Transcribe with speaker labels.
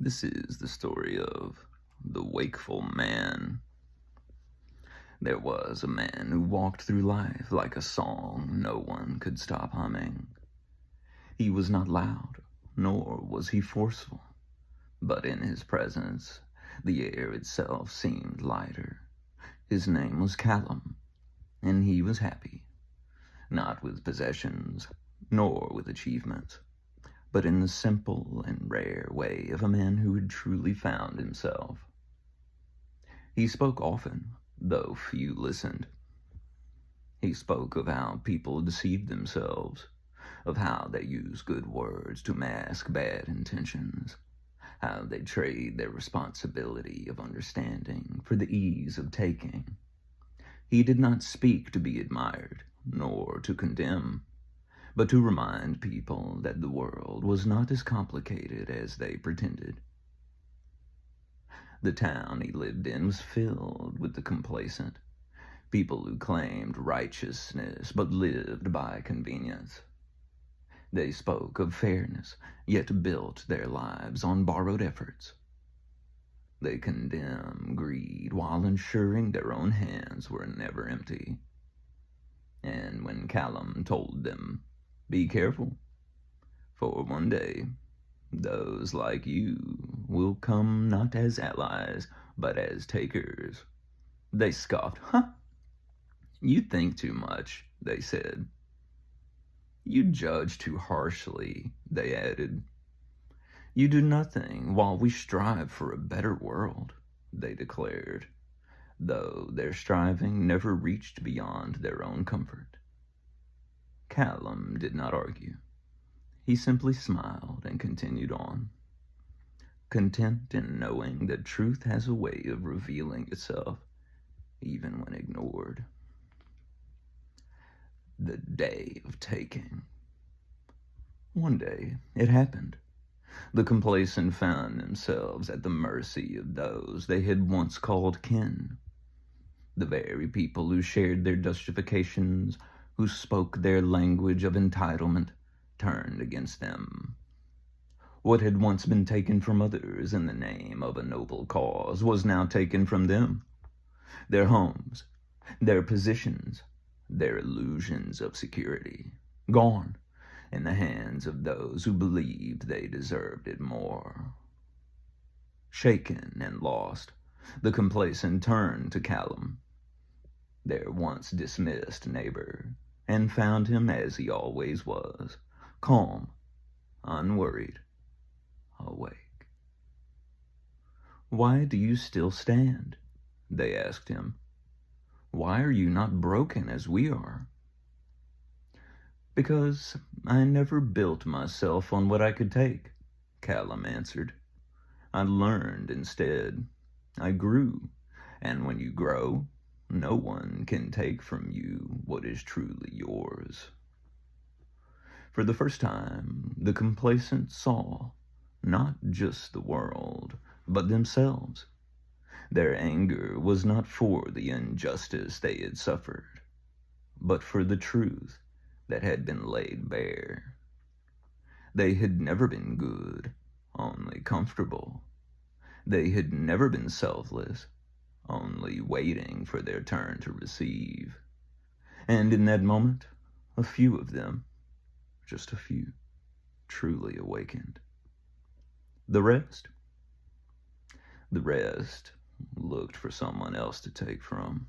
Speaker 1: This is the story of the Wakeful Man. There was a man who walked through life like a song no one could stop humming. He was not loud, nor was he forceful, but in his presence the air itself seemed lighter. His name was Callum, and he was happy, not with possessions, nor with achievements, but in the simple and rare way of a man who had truly found himself. He spoke often, though few listened. He spoke of how people deceived themselves, of how they use good words to mask bad intentions, how they trade their responsibility of understanding for the ease of taking. He did not speak to be admired, nor to condemn, but to remind people that the world was not as complicated as they pretended. The town he lived in was filled with the complacent, people who claimed righteousness but lived by convenience. They spoke of fairness, yet built their lives on borrowed efforts. They condemned greed while ensuring their own hands were never empty. And when Callum told them, "Be careful, for one day those like you will come not as allies, but as takers," they scoffed. "You think too much," they said. "You judge too harshly," they added. "You do nothing while we strive for a better world," they declared, though their striving never reached beyond their own comfort. Callum did not argue. He simply smiled and continued on, content in knowing that truth has a way of revealing itself, even when ignored. The day of taking. One day, it happened. The complacent found themselves at the mercy of those they had once called kin. The very people who shared their justifications, who spoke their language of entitlement, turned against them. What had once been taken from others in the name of a noble cause was now taken from them. Their homes, their positions, their illusions of security, gone in the hands of those who believed they deserved it more. Shaken and lost, the complacent turned to Callum, their once dismissed neighbor, and found him as he always was, calm, unworried, awake. "Why do you still stand?" they asked him. "Why are you not broken as we are?" "Because I never built myself on what I could take," Callum answered. "I learned instead. I grew, and when you grow, no one can take from you what is truly yours." For the first time, the complacent saw not just the world, but themselves. Their anger was not for the injustice they had suffered, but for the truth that had been laid bare. They had never been good, only comfortable. They had never been selfless, only waiting for their turn to receive. And in that moment, a few of them, just a few, truly awakened. The rest? The rest looked for someone else to take from.